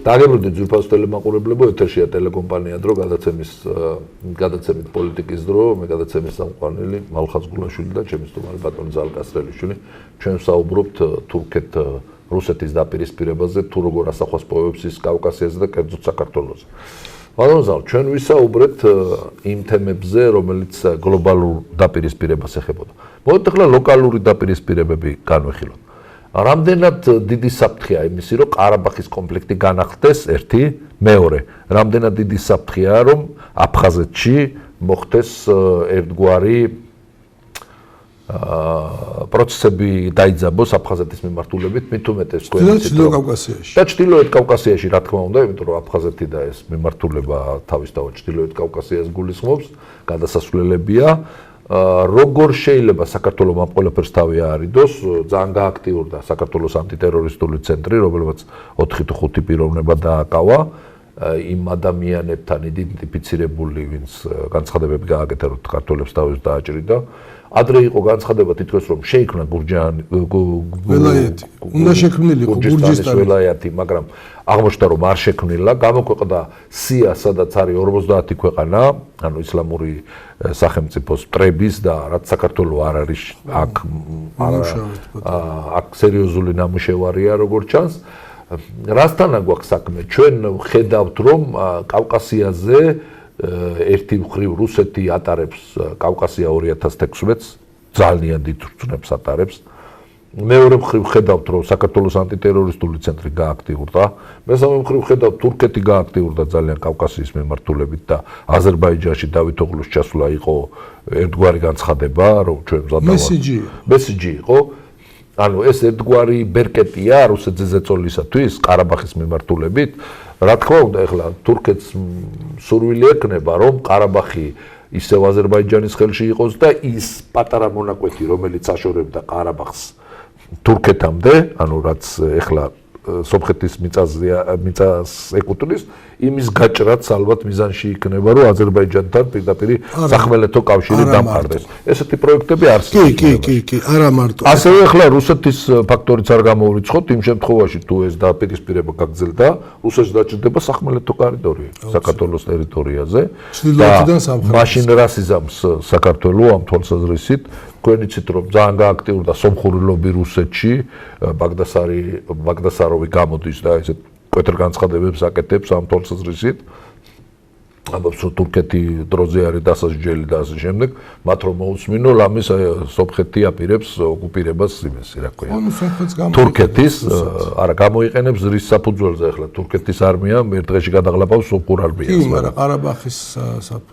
დაგებრუნდით ძვირფას ტელემაყურებლებო, ეთერშია ტელეკომპანია დრო გადაცემით პოლიტიკის დრო, მე გადაცემის სამყარელი მალხაზ გულაშვილი და ჩემი სტუმარი ბატონი ზალკასრელიშვილი. ჩვენ ვსაუბრობთ თურქეთ-რუსეთის დაპირისპირებაზე, თუ როგორ ასახვას პოვებს ის კავკასიაზე და კერძოდ საქართველოზე. ბატონ ზალ, ჩვენ ვისაუბრეთ იმ თემებზე, რომელიც გლობალურ დაპირისპირებას ეხებოდა. მოდით ახლა ლოკალური დაპირისპირებები განვიხილოთ. რამდენად დიდი საფრთხეა იმისი, რომ ყარაბაღის კონფლიქტი განახლდეს, ერთი, მეორე, რამდენად დიდი საფრთხეა, რომ აფხაზეთში მოხდეს ერთგვარი პროცესები დაიძაბოს აფხაზეთის მიმართულებით, მით უმეტეს და ჩრდილოეთ კავკასიაში, რა თქმა უნდა, იმიტომ რომ აფხაზეთი და ეს მიმართულება თავისთავად ჩრდილოეთ კავკასიას გულისხმობს, გადასასვლელებია. როგორ შეიძლება საქართველოს ამ ყველაფერს თავი აარიდოს, ძალიან გააქტიურდა საქართველოს ანტიტერორისტული ცენტრი, რომელმაც 4 თუ 5 პიროვნება დააკავა იმ ადამიანებთან იდენტიფიცირებული, ვინც განცხადებები გააკეთა, რომ ქართველებს თავის დააჭრიდა. ადრე იყო განცხადება თითქოს რომ შეიქმნა ველაიეთი. უნდა შექმნილიყო გურჯისტანის ველაიეთი, მაგრამ აღმოჩნდა რომ არ შექმნილა, გამოქვეყნდა სია, სადაც არის 50 ქვეყანა, ანუ ისლამური სახელმწიფოს მტრების და რაც საქართველოს არ არის აქ სერიოზული ნამუშევარია, როგორც ჩანს. რასთან აგვაქვს საქმე? ჩვენ ხედავთ რომ კავკასიაზე ერთი მხრივ რუსეთი ატარებს კავკასია 2016-ს, ძალიან დიდ რწმენებს ატარებს. მეორე მხრივ ხედავთ რომ საქართველოს ანტიტერორისტული ცენტრი გააქტიურდა, მესამე მხრივ ხედავთ თურქეთი გააქტიურდა ძალიან კავკასიის მიმართულებით და აზერბაიჯანში დავით ოღლუს ჩასვლა იყო ერთგვარი განცხადება, რომ ჩვენ მესიჯი იყო. ანუ ეს ერთგვარი ბერკეტია რუსეთის ზეწოლისათვის ყარაბაღის მიმართულებით. რა თქმა უნდა, ეხლა თურქეთს სურვილი ექნება, რომ ყარაბაღი ისევ აზერბაიჯანის ხელში იყოს და ის პატარა მონაკვეთი, რომელიც აშორებდა ყარაბაღს თურქეთამდე, ანუ რაც ეხლა სომხეთის მიწას ეკუთვნის, იმის გაჭრაც ალბათ მიზანში იქნება, რომ აზერბაიჯანთან პირდაპირ სახმელეთო კავშირი დამყარდეს. ესეთი პროექტები არსებობს. კი, არა მარტო. ასევე ახლა რუსეთის ფაქტორიც არ გამოურიცხოთ, იმ შემთხვევაში თუ ეს დაპირისპირება გაგრძელდა, რუსეთს დაჭირდება სახმელეთო კორიდორი საქართველოს ტერიტორიაზე. ჩრდილოეთიდან სამხრეთით. მაშინ რას იზამს საქართველოს ამ თვალსაზრისით? თქვენ იცით რომ ძალიან გააქტიურდა სომხური ლობი რუსეთში, ბაგდასაროვი გამოდის და ესეთ კვეთრ განცხადებებს აკეთებს ამ თვალსაზრისით. ამბობს რომ თურქეთი დროზე არის დასასჯელი და ასე შემდეგ, მათ რომ მოусმინო ლამის სომხეთი აპირებს ოკუპირებას იმისი, რა ქვია. თურქეთის არა გამოიყენებს რის საფუძველზე ახლა თურქეთის არმია ერთ დღეში გადაღლაბავს სომხურ არმიას. კი, მაგრამ ყარაბაღის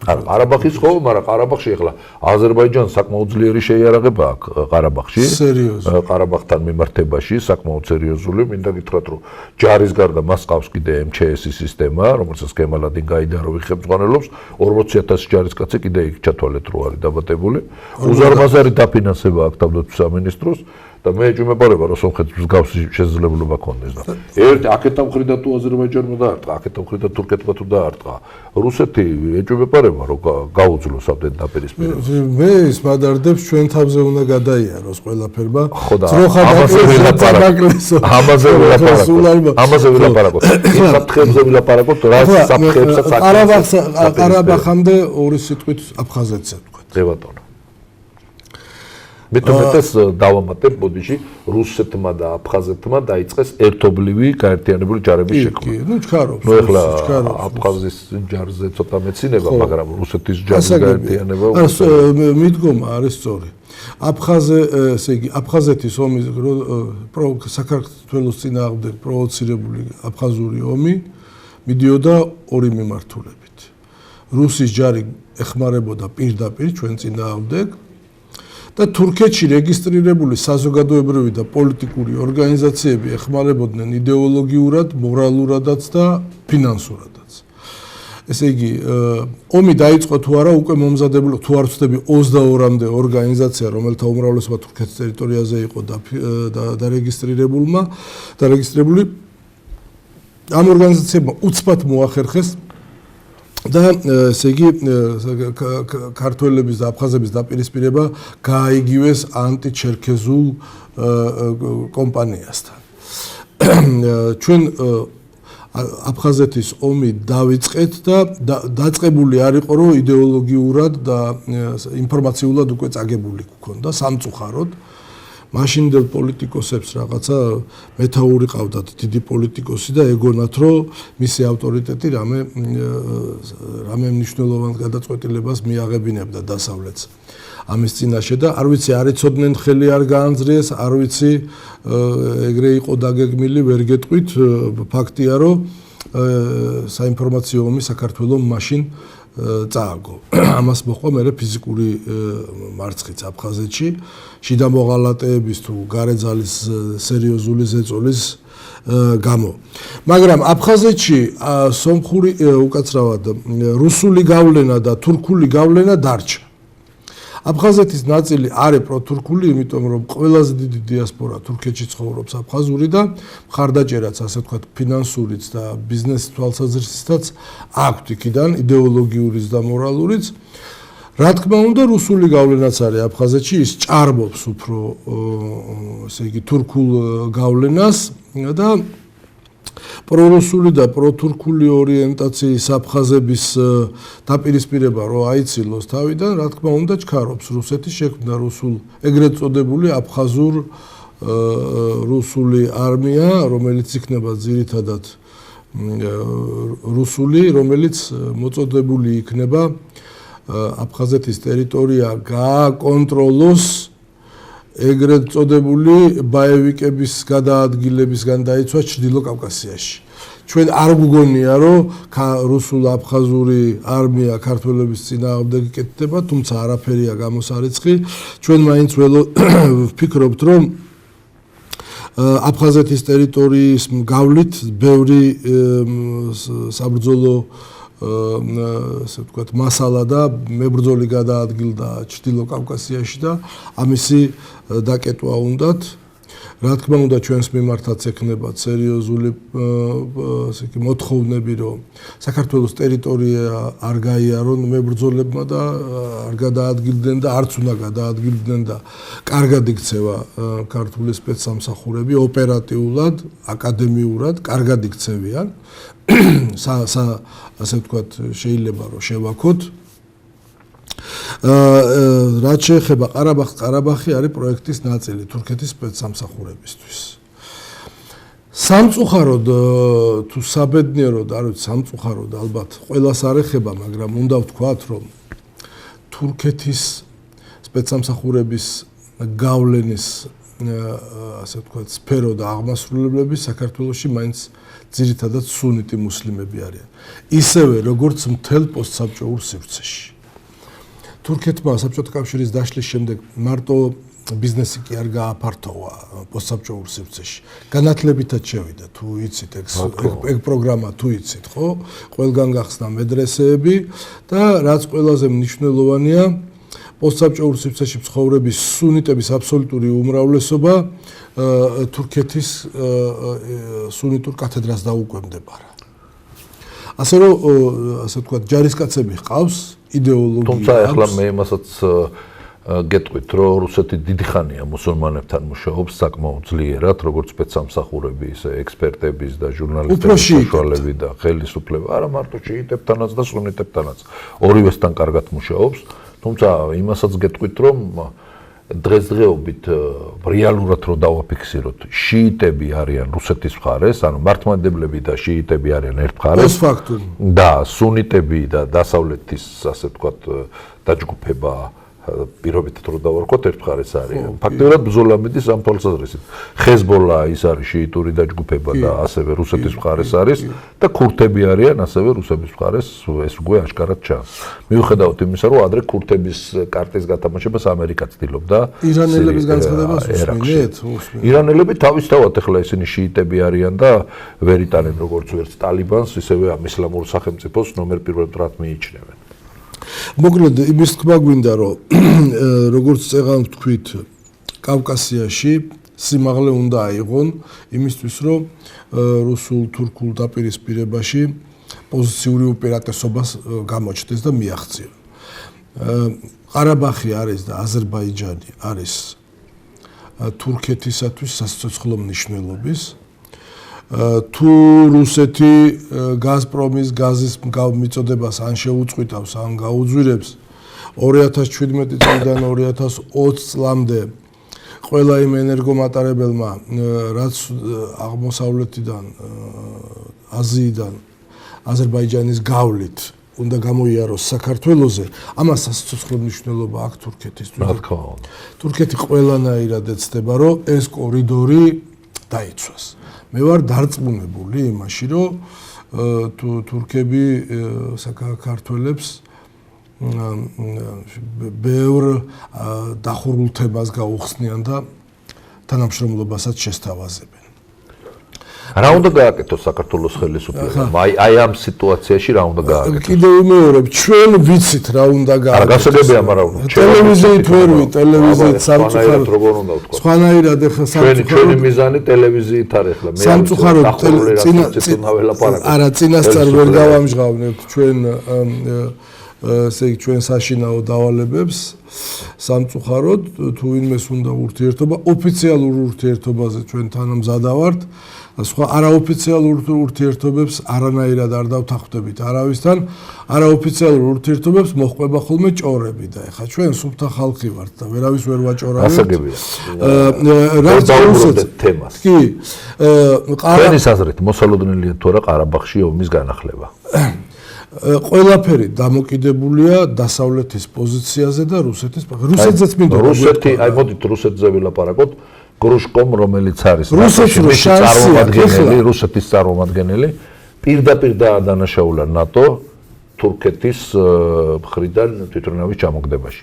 არა, ყარაბაღის ხო, მაგრამ ყარაბაღში ახლა აზერბაიჯანს საკმაოდ ძლიერი შეიარაღება აქვს ყარაბაღში. სერიოზული. ყარაბაღთან მიმართებაში საკმაოდ სერიოზული, მინდა გითხრათ რომ ჯარის გარდა მას ყავს კიდე MЧS-ის სისტემა, რომელსაც კემალადინ გაიდაროვი მწვანელობს 40000 ჯარისკაცი კიდე იქ ჩათვალეთ რო არის დაბატებული. უზარმაზარი დაფინანსება აქვს თავდაცვის სამინისტროს და მე ეჭვმეპარება რომ სომხეთს მსგავსი შესაძლებლობა ქონდეს და ერთ აქეთა მხრიდან თუ აზერბაიჯანმა დაარტყა, აქეთა მხრიდან თურქეთმა თუ დაარტყა, რუსეთი ეჭვმეპარება რომ გაუძლოს ამდენ დაპირისპირებას. მე ის მადარდებს ჩვენ თავზე უნდა გადაიაროს ყველაფერმა. ძროხა ამაზე ვილაპარაკოთ. იმ საფრთხეებზე ვილაპარაკოთ, რა საფრთხეებსაც ყარაბაღამდე ორი სიტყვით აფხაზეთზე თქვა. ზე ბატონო. მეტომეტეს დავამატებ ბოდიში რუსეთმა და აფხაზეთმა დაიწყეს ერთობლივი გაერთიანებული ჯარების შექმნა. კი, ნუ ჩქარობს. ნუ ეხლა აფხაზის ჯარზე ცოტა მეცინება, მაგრამ რუსეთის ჯარის გაერთიანება მიდგომა არის სწორი. ესე იგი აფხაზეთის ომის საქართველოს წინააღმდეგ პროვოცირებული აფხაზური ომი მიდიოდა ორი მიმართულებით. რუსის ჯარი ეხმარებოდა პირდაპირ ჩვენ წინააღმდეგ და თურქეთში რეგისტრირებული საზოგადოებრივი და პოლიტიკური ორგანიზაციები ეხმარებოდნენ იდეოლოგიურად, მორალურადაც და ფინანსურადაც. ესე იგი, ომი დაიწყო თუ არა, უკვე მომზადებული, თუ არ ვცდები 22-მდე ორგანიზაცია, რომელთა უმრავლესობა თურქეთის ტერიტორიაზე იყო დარეგისტრირებული, ამ ორგანიზაციებმა უცბად მოახერხეს და ესე იგი ქართველების და აფხაზების დაპირისპირება გააიგივეს ანტიჩერქეზულ კომპანიასთან. ჩვენ აფხაზეთის ომი დავიწყეთ და დაწყებული არ იყო რომ იდეოლოგიურად და ინფორმაციულად უკვე წაგებული გქონდა სამწუხაროდ მაშინდელ პოლიტიკოსებს რაღაცა მეთაური ყავდათ დიდი პოლიტიკოსი და ეგონათ რომ მისი ავტორიტეტი რამე მნიშვნელოვან გადაწყვეტილებას მიაღებინებდა დასავლეთს ამის წინაშე და არ ვიცი არ იცოდნენ ხელი არ გაანძრიეს არ ვიცი ეგრე იყო დაგეგმილი ვერ გეტყვით ფაქტია რომ საინფორმაციო ომი საქართველოს მაშინ წააგო ამას მოყვა მე ფიზიკური მარცხიც აფხაზეთში შიდა მოღალატეების თუ გარეძალის სერიოზული ზეწოლის გამო მაგრამ აფხაზეთში სომხური უკაცრავად რუსული გავლენა და თურქული გავლენა დარჩა აფხაზეთის ნაწილი არის პროტურქული, იმიტომ რომ ყველაზე დიდი დიასპორა თურქეთში ცხოვრობს აფხაზური და მხარდაჭერაც, ასე ვთქვათ, ფინანსურიც და ბიზნეს თვალსაზრისითაც აქვთ იქიდან იდეოლოგიურიც და მორალურიც. რა თქმა უნდა, რუსული გავლენაც არის აფხაზეთში, ის ჭარბობს უფრო, ესე იგი, თურქულ გავლენას და პრორუსული და პროთურქული ორიენტაციის აფხაზების დაპირისპირება რო აიცილოს თავიდან, რა თქმა უნდა, ჩქარობს რუსეთის შექმნა რუსულ ეგრეთ წოდებული აფხაზურ რუსული არმია, რომელიც იქნება ძირითადად რუსული, რომელიც მოწოდებული იქნება აფხაზეთის ტერიტორია გააკონტროლოს ეგრეთ წოდებული ბაევიკების გადაადგილებისგან დაიცვა ჩრდილო კავკასიაში. ჩვენ არ გვგონია, რომ რუსულ-აფხაზური არმია ქართველების წინააღმდეგ იკეთდება, თუმცა არაფერია გამოსარიცხი. ჩვენ მაინც ვფიქრობთ, რომ აფხაზეთის ტერიტორიის გავლით ბევრი საბრძოლო ასე ვთქვათ, მასალა და მებრძოლი გადაადგილდა ჩრდილო კავკასიაში და ამისი დაკეტვა უნდათ. რა თქმა უნდა, ჩვენს მიმართაც ექნება სერიოზული ასე იგი მოთხოვნები, რომ საქართველოს ტერიტორია არ გაიარონ მებრძოლებმა და არ გადაადგილდნენ და არც უნდა გადაადგილდნენ და კარგად იქცევა ქართული სპეცსამსახურები ოპერატიულად, აკადემიურად, კარგად იქცევიან. ასე ვთქვათ, შეიძლება რომ შევაქოთ. რაც შეეხება ყარაბაღს, ყარაბაღი არის პროექტის ნაწილი თურქეთის სპეცსამსახურებისთვის. სამწუხაროდ თუ საბედნიეროდ, არ ვიცი, სამწუხაროდ ალბათ ყველას არ ეხება, მაგრამ უნდა ვთქვათ, რომ თურქეთის სპეცსამსახურების გავლენის ასე ვთქვათ, სფერო და აღმასრულებლები საქართველოში მაინც ძირითადად სუნიტი მუსლიმები არიან. ისევე როგორც მთელ პოსტსაბჭოურ სივრცეში. თურქეთმა საბჭოთა კავშირის დაშლის შემდეგ მარტო ბიზნესი კი არ გააფართოვა პოსტსაბჭოურ სივრცეში. განათლებითაც შევიდა, თუ იცით ეგ პროგრამა თუ იცით, ხო? ყველგან გახსნა მედრესეები და რაც ყველაზე მნიშვნელოვანია, პოსტსაბჭოურ სივრცეში ცხოვრების სუნიტების აბსოლუტური უმრავლესობა თურქეთის სუნიტურ კათედრას დაუკვემდებარა. ასე რომ, ასე ვთქვათ, ჯარისკაცები ჰყავს იდეოლოგია. თუმცა ახლა მე იმასაც გეტყვით, რომ რუსეთი დიდი ხანია მუსულმანებთან მუშაობს საკმაოდ ძლიერად, როგორც სპეცსამსახურები, ისე ექსპერტების და ჟურნალისტების საშუალები და ხელისუფლება, არა მარტო შიიტებთანაც და სუნიტებთანაც, ორივესთან კარგად მუშაობს. თუმცა იმასაც გეტყვით, რომ დღესდღეობით რეალურად რო დავაფიქსიროთ, შიიტები არიან რუსეთის მხარეს, ანუ მართლმადიდებლები და შიიტები არიან ერთ მხარეს. და სუნიტები და დასავლეთის, ასე ვთქვათ, დაჯგუფება პირობითად რო დავარქვათ, ერთ მხარეს არის. ფაქტობრივად ბრძოლა მიდის ამ თვალსაზრისით. ხეზბოლა ის არის შიიტური დაჯგუფება და ასევე რუსეთის მხარეს არის და ქურთები არიან ასევე რუსების მხარეს, ეს უკვე აშკარად ჩანს. მიუხედავად იმისა, რომ ადრე ქურთების კარტის გათამაშებას ამერიკა ცდილობდა. ირანელების განცხადებას უსმენთ? ირანელები თავისთავად ახლა ისინი შიიტები არიან და ვერ იტანენ როგორც ვერც ტალიბანს, ისევე ამ ისლამურ სახელმწიფოს ნომერ პირველ მტრად მიიჩნევენ. მოკლედ იმის თქმა გვინდა, რომ როგორც წეღან ვთქვით, კავკასიაში სიმაღლე უნდა აიღონ იმისთვის, რომ რუსულ-თურქულ დაპირისპირებაში პოზიციური უპირატესობას გამოჩნდეს და მიაღწიონ. ყარაბაღი არის და აზერბაიჯანი არის თურქეთისათვის სასიცოცხლო მნიშვნელობის. თუ რუსეთი გაზპრომის გაზის მიწოდებას ან შეუწყვიტავს ან გაუძვირებს 2017 წლიდან 2020 წლამდე ყველა იმ ენერგომატარებელმა რაც აღმოსავლეთიდან აზიიდან აზერბაიჯანის გავლით უნდა გამოიაროს საქართველოზე ამას სასიცოცხლო მნიშვნელობა აქვს თურქეთისთვის. რა თქმა უნდა. თურქეთი ყველანაირად ეცდება რომ ეს კორიდორი დაიცვას. მე ვარ დარწმუნებული იმაში რომ თურქები საქართველოს ბევრ დახურულ თემას გაუხსნიან და თანამშრომლობასაც შესთავაზებენ. რა უნდა გააკეთოს საქართველოს ხელისუფლებამ? აი ამ სიტუაციაში რა უნდა გააკეთოს? კიდევ ვიმეორებ, ჩვენ ვიცით რა უნდა გააკეთოს. არა, გასაგებია, მაგრამ ტელევიზიით ვერ ტელევიზიით სამწუხაროდ როგორ უნდა ვთქვა? სხვანაირად ეხლა ჩვენი მიზანი ტელევიზიით არ ეხლა. მე სამწუხაროდ არა წინასწარ ვერ გავამჟღავნებთ ჩვენ ესე იგი ჩვენ საშინაო დავალებებს სამწუხაროდ თუ ვინმეს უნდა ურთიერთობა ოფიციალურ ურთიერთობაზე ჩვენ თანამზადა ვართ სხვა არაოფიციალურ ურთიერთობებს არანაირად არ დავთანხმდებით არავისთან არაოფიციალურ ურთიერთობებს მოჰყვება ხოლმე ჭორები და ეხლა ჩვენ სუფთა ხალხი ვართ და ვერავის ვერ ვაჭორავთ გასაგებია რაც დაუბრუნდეთ თემას კი ჩვენი აზრით მოსალოდნელია თუ არა ყარაბაღში ომის განახლება ყველაფერი დამოკიდებულია დასავლეთის პოზიციაზე და რუსეთის რუსეთზეც მინდა რუსეთი აი მოდით რუსეთზე ვილაპარაკოთ გრუშკომ რომელიც არის რუსეთის წარმომადგენელი რუსეთის წარმომადგენელი პირდაპირ დაადანაშაულა ნატო თურქეთის მხრიდან თვითონავი ჩამოგდებაში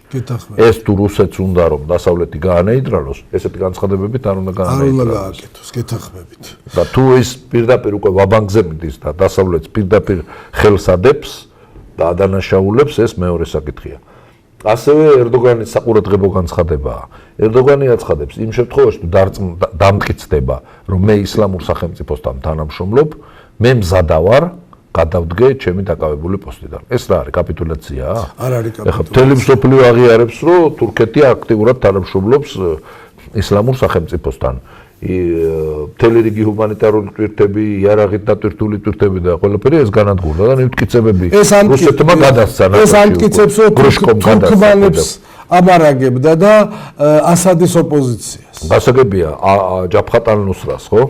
ეს თუ რუსეთს უნდა რომ დასავლეთი გაანეიტრალოს ესეთი განცხადებებით არ უნდა გააკეთოს გეთახმებით და თუ ის პირდაპირ უკვე ვაბანკზე მიდის და დასავლეთს პირდაპირ ხელს ადებს და ადანაშაულებს ეს მეორე საკითხია ასევე ერდოგანის საყურადღებო განცხადებაა ერდოგანი აცხადებს იმ შემთხვევაში თუ დამტკიცდება რომ მე ისლამურ სახელმწიფოსთან თანამშრომლობ მე მზადა ვარ გადავდგე ჩემი დაკავებული პოსტიდან. ეს რა არის კაპიტულაციაა? არ არის კაპიტულაცია. ეხლა მთელი მსოფლიო აღიარებს, რომ თურქეთი აქტიურად თანამშრომლობს ისლამურ სახელმწიფოსთან. მთელი რიგი ჰუმანიტარული ტვირთები, იარაღით დატვირთული ტვირთები და ყველაფერი ეს განადგურდა და ნივთკიცებები რუსეთმა გადასცა. ეს ამტკიცებს, რომ თურქმანებს ამარაგებდა და ასადის ოპოზიციას. გასაგებია ჯაბხატ ალ-ნუსრას, ხო?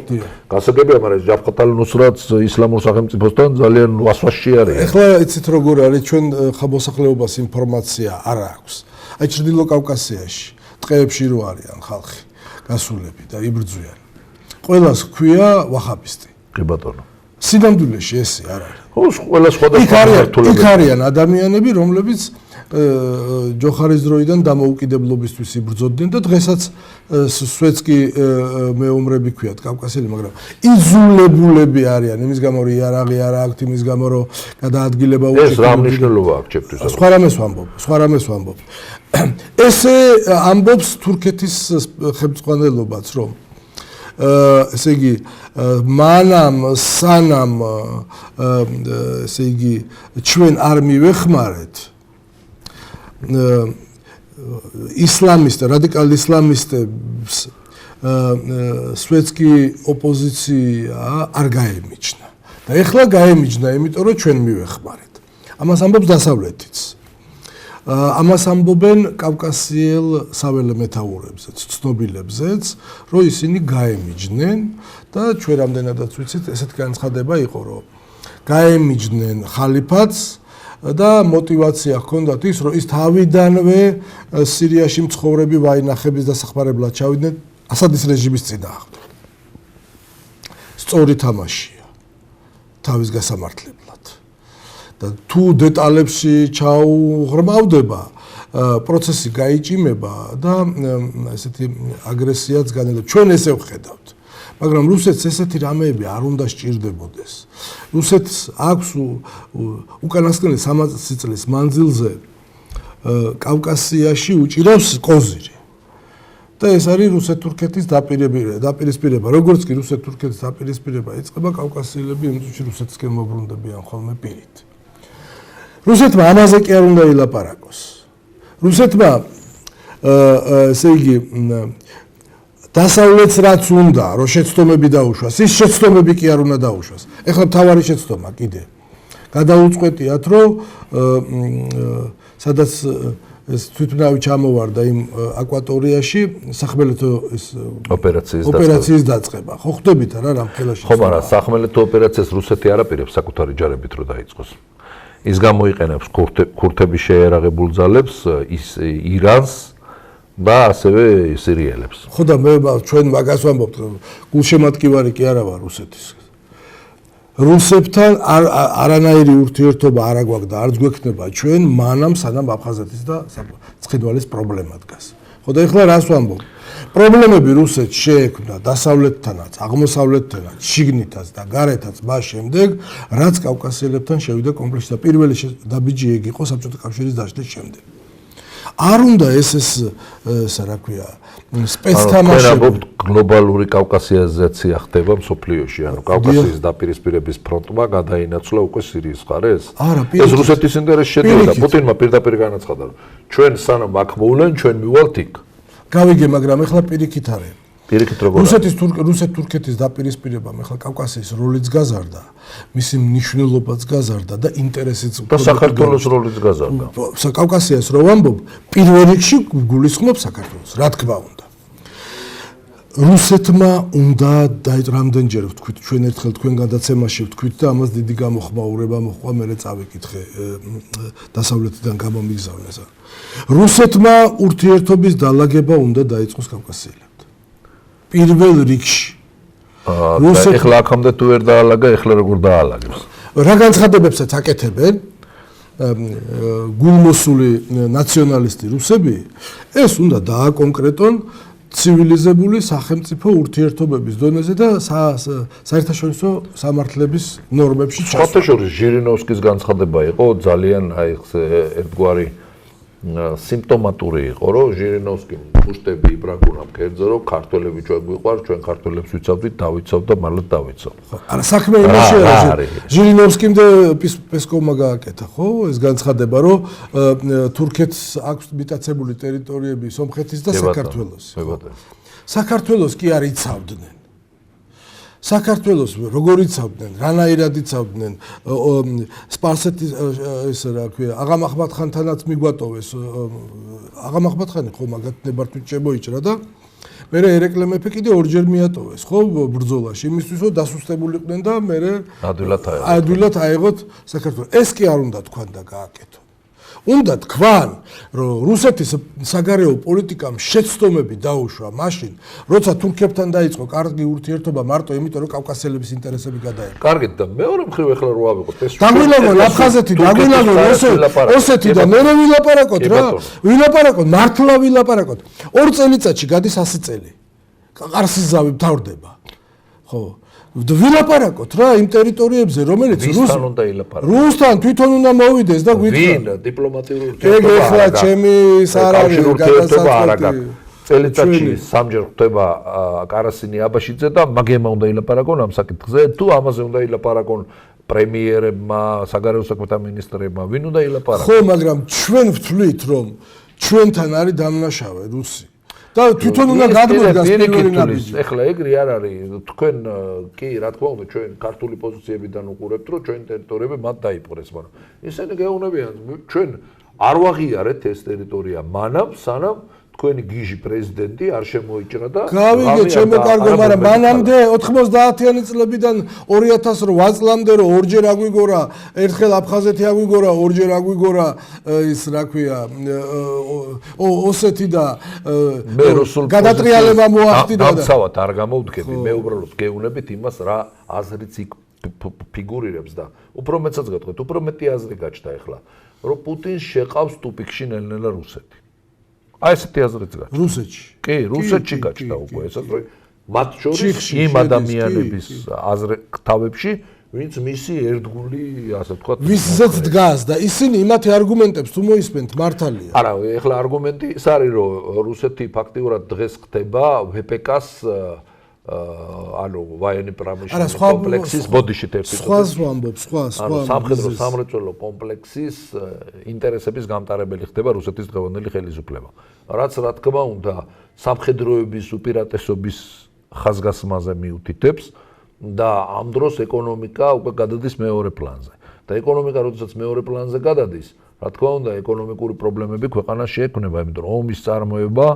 გასაგებია, მაგრამ ჯაბხატ ალ-ნუსრაც ისლამურ სახელმწიფოსთან ძალიან ვასვაში არის. ეხლა იცით როგორ არის ჩვენ ხმოსახლეობას ინფორმაცია არ აქვს. აი ჩრდილო კავკასიაში ტყეებში რო არიან ხალხი გასულები და იბრძვიან. ყველას ქვია ვაჰაბისტი. კი ბატონო. სინამდვილეში ესე არ არის. ხო, ყველა სხვადასხვა მართულები. იქ არიან ადამიანები, რომლებიც ჯოხარის დროიდან დამოუკიდებლობისთვის იბრძოდნენ და დღესაც სვეტსკი მეომრები ქვიათ კავკასიელი, მაგრამ იძულებულები არიან იმის გამო რომ იარაღი არ აქვს, იმის გამო რომ გადაადგილება უჭირს. ეს რა მნიშვნელობა აქვს ჩემთვის? სხვა რამეს ვამბობ. ესე ამბობს თურქეთის ხელმძღვანელობაც, რომ ესე იგი მანამ სანამ ესე იგი ჩვენ არ მივეხმარეთ რადიკალ ისლამისტებს სვეტსკი ოპოზიცია არ გაემიჯნა და ეხლა გაემიჯნა, იმიტომ რომ ჩვენ მივეხმარეთ. ამას ამბობს დასავლეთიც. ამას ამბობენ კავკასიელ საველე მეთაურებზეც, ცნობილებზეც, რომ ისინი გაემიჯნენ და ჩვენ რამდენადაც ვიცით, ესეთ განცხადება იყო, რომ გაემიჯნენ ხალიფატს და мотивация ჰქონდათ ის, რომ ის თავიდანვე სირიაში მცხოვრები ვაინახების დასახმარებლად ჩავიდნენ ასადის რეჟიმის წინააღმდეგ. სწორი თამაშია თავის გასამართლებლად. და თუ დეტალებში ჩაუღრმავდება, პროცესი გაიჭიმება და ესეთი აგრესიაც განელება. ჩვენ ესე ვხედავთ. მაგრამ რუსეთს ესეთი რამეები არ უნდა სჭირდებოდეს. რუსეთს აქვს უკანასკნელი 300 წლის მანძილზე კავკასიაში უჭირავს კოზირი. და ეს არის რუსეთ-თურქეთის დაპირისპირება. როგორც კი რუსეთ-თურქეთის დაპირისპირება იწყება, კავკასიელები იმ წუთში რუსეთისკენ მობრუნდებიან ხოლმე პირით. რუსეთმა ამაზე კი არ უნდა ილაპარაკოს. რუსეთმა ესე იგი დასავლეთს რაც უნდა რომ შეცდომები დაუშვას, ის შეცდომები კი არ უნდა დაუშვას. ეხლა მთავარი შეცდომა კიდე გადაუწყვეტიათ რომ სადაც ეს თვითმფრინავი ჩამოვარდა იმ აკვატორიაში სახმელეთო ეს ოპერაციის დაწყება. ხო ხვდებით რა რამხელაში? ხო, მაგრამ სახმელეთო ოპერაციას რუსეთი არ აპირებს საკუთარი ჯარებით რომ დაიწყოს. ის გამოიყენებს ქურთების შეერაღებულ ძალებს, ის ირანს და ასევე სირიელებს. ხო და მე ჩვენ მაგას ვამბობთ, რომ გულშემატკივარი კი არა ვარ რუსეთის. რუსებთან არანაირი ურთიერთობა არ აგვაქვს და არც გვექნება ჩვენ მანამ სანამ აფხაზეთის და ცხინვალის პრობლემა დგას. ხო და ეხლა რას ვამბობ? პრობლემები რუსეთს შეექმნა დასავლეთთანაც, აღმოსავლეთთანაც, შიგნითაც და გარეთაც მას შემდეგ, რაც კავკასიელებთან შევიდა კონფლიქტში და პირველი დაბიჯი ეგ იყო საბჭოთა კავშირის დაშლის შემდეგ. არ უნდა ეს რა ქვია სპეცთამაშები გლობალური კავკასიაზაცია ხდება მსოფლიოში, ანუ კავკასიის დაპირისპირების ფრონტმა გადაინაცვლა უკვე სირიის მხარეს. ეს რუსეთის ინტერესში შედიოდა. პუტინმა პირდაპირ განაცხადა, რომ ჩვენ სანამ აქ მოვლენ, ჩვენ მივალთ იქ. გავიგე, მაგრამ ეხლა პირიქით არის. პირიქით როგორ? რუსეთ-თურქეთის დაპირისპირებამ ეხლა კავკასიის როლიც გაზარდა, მისი მნიშვნელობაც გაზარდა და ინტერესიც და საქართველოს როლიც გაზარდა. კავკასიას რო ვამბობ, პირველ რიგში გულისხმობ საქართველოს, რა თქმა უნდა. რუსეთმა უნდა რამდენჯერ ვთქვით, ჩვენ ერთხელ თქვენ გადაცემაში ვთქვით და ამას დიდი გამოხმაურება მოჰყვა, მე წავიკითხე დასავლეთიდან გამომიგზავნეს. რუსეთმა ურთიერთობის დალაგება უნდა დაიწყოს კავკასიელებთან. პირველ რიგში. ეხლა აქამდე თუ ვერ დაალაგა, ეხლა როგორ დაალაგებს? რა განცხადებებსაც აკეთებენ გულმოსული ნაციონალისტი რუსები, ეს უნდა დააკონკრეტონ ცივილიზებული სახელმწიფო ურთიერთობების დონეზე და საერთაშორისო სამართლების ნორმებში ჩასვლა. საერთაშორისო ჟირინოვსკის განცხადება იყო ძალიან ერთგვარი სიმპტომატური იყო, რომ ჟირინოვსკიმ ფუშტები იბრაგუნა მკერდზე, რომ ქართველები ჩვენ გვიყვართ, ჩვენ ქართველებს ვიცავდით, დავიცავ და მალე დავიცავ. არა, საქმე იმაშია, ჟირინოვსკიმ და პესკოვმა გააკეთა, ხო? ეს განცხადება, რომ თურქეთს აქვს მიტაცებული ტერიტორიები სომხეთის და საქართველოს. საქართველოს კი არ იცავდნენ. საქართველოს როგორ იცავდნენ, რანაირად იცავდნენ, სპარსეთის ეს რა ქვია, აღამაჰმად ხანთანაც მიგვატოვეს, აღამაჰმად ხანი ხო მაგათ ნებართვით შემოიჭრა და მე ერეკლე მეფე კიდე ორჯერ მიატოვეს, ხო, ბრძოლაში, იმისთვის რომ დასუსტებულიყვნენ და მე ადვილად აიღოთ საქართველოს. ეს კი არ უნდა თქვან და გააკეთო. უნდა თქვან, რომ რუსეთის საგარეო პოლიტიკამ შეცდომები დაუშვა მაშინ, როცა თურქებთან დაიწყო კარგი ურთიერთობა მარტო იმიტომ, რომ კავკასიელების ინტერესები გადაერგა. კარგით და მეორე მხრივ ეხლა რო ავიღოთ ეს დაგვილაგონ აფხაზეთი, დაგვილაგონ ოსეთი და მე ვილაპარაკოთ რა. ვილაპარაკოთ, მართლა ვილაპარაკოთ. 2 წელიწადში გადის 100 წელი. ყარსიზავი მთავრდება. ხო. ვილაპარაკოთ რა იმ ტერიტორიებზე, რომელიც რუსთან უნდა ილაპარაკოს. რუსთან თვითონ უნდა მოვიდეს და გვითხარ. ვინ დიპლომატიური ურთიერთობა? ეგ ახლა ჩემი სარალი გადასაწყვეტი. წელიწადში 3-ჯერ ხდება კარასინი აბაშიძე და მაგემა უნდა ილაპარაკონ ამ საკითხზე, თუ ამაზე უნდა ილაპარაკონ პრემიერებმა, საგარეო საქმეთა მინისტრებმა, ვინ უნდა ილაპარაკოს? ხო, მაგრამ ჩვენ ვთვლით, რომ ჩვენთან არის დამნაშავე რუსი. და თვითონ უნდა გადმოდგას პირველი ნაბიჯი. ეხლა ეგრე არ არის, თქვენ კი რა თქმა უნდა ჩვენ ქართული პოზიციებიდან უყურებთ, რომ ჩვენ ტერიტორიები მათ დაიპყრეს, მაგრამ ისინი გეუბნებიან, ჩვენ არ ვაღიარეთ ეს ტერიტორია მანამ, სანამ თქვენი გიჟი პრეზიდენტი არ შემოიჭრა და გავიგე ჩემო კარგო, მაგრამ მანამდე 90-იანი წლებიდან 2008 წლამდე რომ ორჯერ აგვიგორა, ერთხელ აფხაზეთი აგვიგორა, ორჯერ აგვიგორა ის რა ქვია ოსეთი და გადატრიალება მოახდინა და გამცავად არ გამოვდგები, მე უბრალოდ გეუბნებით იმას რა აზრიც იქ ფიგურირებს და უფრო მეცაც გეტყვით, უფრო მეტი აზრი გაჩნდა ეხლა, რომ პუტინს შეყავს ტუპიკში ნელ-ნელა რუსეთი. აი ესეთი აზრიც გაჩნდა. რუსეთში. კი, რუსეთში გაჩნდა უკვე ესეც რომ მათ შორის იმ ადამიანების აზრთავებში, ვინც მისი ერთგული, ასე ვთქვათ, ვისაც დგას და ისინი იმათი არგუმენტებს თუ მოისმენთ მართალია. არა, ეხლა არგუმენტი ის არის, რომ რუსეთი ფაქტიურად დღეს ხდება VPK-ს ანუ ვაენი პრამიშნული კომპლექსის ბოდიშით ერთი სხვა ვამბობ, სხვა ანუ სამხედრო სამრეწველო კომპლექსის ინტერესების გამტარებელი ხდება რუსეთის დღევანდელი ხელისუფლება. რაც რა თქმა უნდა სამხედროების უპირატესობის ხაზგასმაზე მიუთითებს და ამ დროს ეკონომიკა უკვე გადადის მეორე პლანზე. და ეკონომიკა როდესაც მეორე პლანზე გადადის, რა თქმა უნდა ეკონომიკური პრობლემები ქვეყანაში ექნება, იმიტომ რომ ომის წარმოება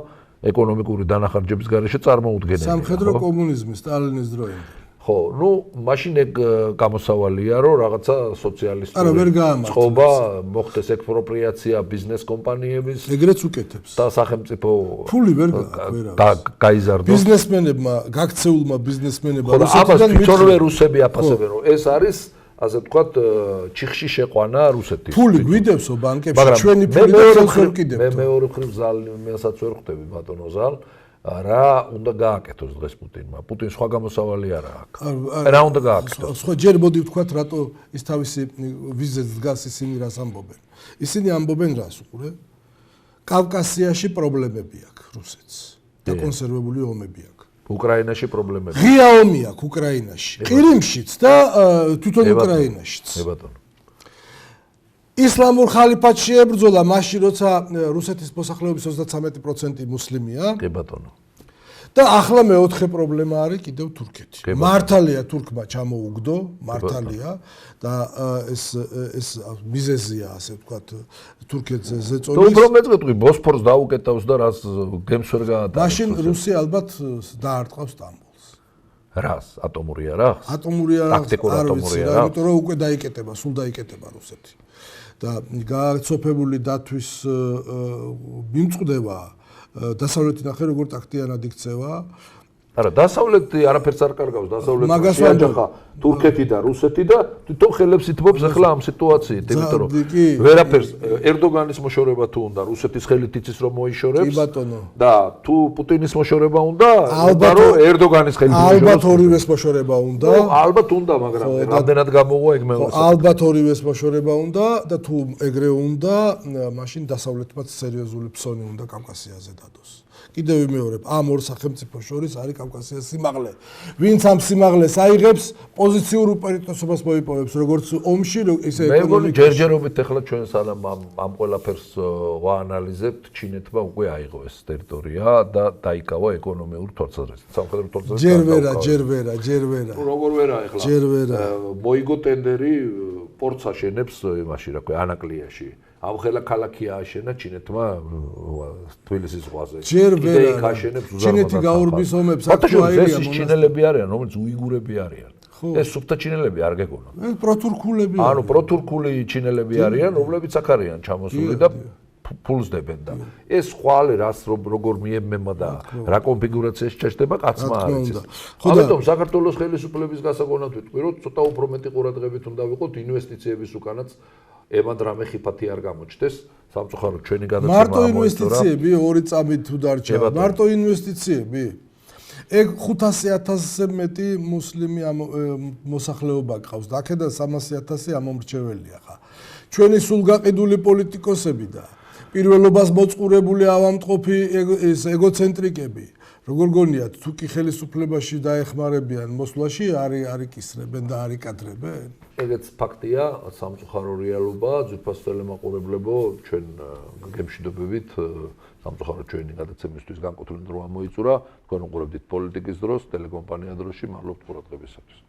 ეკონომიკური დანახარჯების გარეშე წარმოუდგენელია. სამხედრო კომუნიზმი სტალინის დროინდელი. ხო, ну, მაშინ ეგ გამოსავალია, რომ რაღაცა სოციალისტური წყობა მოხდეს ექსპროპრიაცია ბიზნეს კომპანიების ეგრეც უკეთებს. და სახელმწიფო ფული ვერ გააქვს. გაიზარდოს. ბიზნესმენებმა, გაქცეულმა ბიზნესმენებმა რუსეთიდან თვითონვე რუსები აფასებენ, რომ ეს არის ასე ვთქვათ, ჩიხში შეყვანა რუსეთის. ფული გვიდევსო ბანკებში, ჩვენი ფული და ხელს ვკიდებთ. მე მეორე მხრივ ზალმესაც ვერ ხვდები ბატონო ზალ, რა უნდა გააკეთოს დღეს პუტინმა? პუტინს სხვა გამოსავალი არ აქვს. რა უნდა გააკეთოს? სხვა ჯერ მოდი ვთქვათ, რატო ის თავისი ვიზით დგას ისინი რას ამბობენ. ისინი ამბობენ რას უყურე? კავკასიაში პრობლემები აქვს რუსეთს. დაკონსერვებული ომები აქვს. უკრაინაში პრობლემები. ღია ომი აქვს უკრაინაში, ყირიმშიც და თვითონ უკრაინაშიც. ბატონო. ისლამურ ხალიფატს შეებრძოლა მაშინ, როცა რუსეთის მოსახლეობის 33% მუსლიმია. კი ბატონო. და ახლა მეოთხე პრობლემა არის კიდევ თურქეთი. მართალია თურქმა ჩამოუგდო, მართალია და ეს მიზეზია, ასე ვთქვათ, თურქეთზე ზეწოლის. თუ უფრო მეწვე თქვი, ბოსფორს დაუკეტავს და რას გემს ვერ გაატარებს. მაშინ რუსია ალბათ დაარტყავს სტამბოლს. რას? ატომური არა? ატომური არა. ტაქტიკური ატომური არა. იმიტომ რომ უკვე დაიკეტება, სულ დაიკეტება რუსეთი. და გააცოფებული დათვის მიმწყდება დასავლეთი ნახე როგორ ტაქტიანად იქცევა. არა, დასავლეთი არაფერს არ კარგავს, დასავლეთი შეაჯახა თურქეთი და რუსეთი და თვითონ ხელებს ითმობს ახლა ამ სიტუაციით, იმიტომ რომ ვერაფერს ერდოგანის მოშორება თუ უნდა, რუსეთის ხელით იცის რომ მოიშორებს. კი ბატონო. და თუ პუტინის მოშორება უნდა, ალბათ რომ ერდოგანის ხელით მოიშორებს. ალბათ ორივეს მოშორება უნდა. ალბათ უნდა, მაგრამ რამდენად გამოვა ეგ მეორე. ალბათ ორივეს მოშორება უნდა და თუ ეგრე უნდა, მაშინ დასავლეთმაც სერიოზული ფსონი უნდა კავკასიაზე დადოს. კიდევ ვიმეორებ, ამ ორ სახელმწიფოს შორის არის კავკასიის სიმაღლე. ვინც ამ სიმაღლეს აიღებს, პოზიციურ უპირატესობას მოიპოვებს, როგორც ომში, ისე ეკონომიკაში. მე მგონი ჯერჯერობით ახლა ჩვენ სანამ ამ ყველაფერს ვაანალიზებთ, ჩინეთმა უკვე აიღო ეს ტერიტორია და დაიკავა ეკონომიურ თვალსაზრისით. სამხედრო თვალსაზრისით. ჯერ ვერა. როგორ ვერა ახლა? ჯერ ვერა. მოიგო ტენდერი პორტს აშენებს იმაში, რა ქვია, ანაკლიაში. ამ ხელა ქალაქი ააშენა ჩინეთმა თბილისის ზღვაზე. ჯერ ვერა. ჩინეთი გაურბის ომებს აქტუალია. ეს ჩინელები არიან, რომელიც უიგურები არიან. ეს სუფთა ჩინელები არ გეგონა. ეს პროთურქულები. ანუ პროთურქული ჩინელები არიან, რომლებიც აქ არიან ჩამოსული და ფულს დებენ და ეს ხვალე რას როგორ მიემემა და რა კონფიგურაციაში ჩაჯდება კაცმა არ იცის. ამიტომ საქართველოს ხელისუფლების გასაგონად ვიტყვი, რომ ცოტა უფრო მეტი ყურადღებით უნდა ვიყოთ ინვესტიციების უკანაც ემად რამე ხიფათი არ გამოჩნდეს სამწუხაროდ ჩვენი გადაცემა მარტო ინვესტიციები 2 წამით თუ დარჩა მარტო ინვესტიციები ეგ 500,000-ზე მეტი მუსლიმი მოსახლეობა ყავს და აქედან 300,000 ამომრჩეველია ხა ჩვენი სულ გაყიდული პოლიტიკოსები და პირველობას მოწყურებული ავამტყოფი ეგოცენტრიკები როგორ გონიათ თუ კი ხელისუფლებაში დაეხმარებიან მოსვლაში არ იკისრებენ და არ იკადრებენ ეგეც ფაქტია სამწუხარო რეალობა ძვირფასო ელემაყურებლებო ჩვენ გემშვიდობებით სამწუხარო ჩვენი გადაცემისთვის განკუთვნილ დრო ამოიწურა თქვენ უყურებდით პოლიტიკის დროს ტელეკომპანია დროში მადლობთ ყურადღებისათვის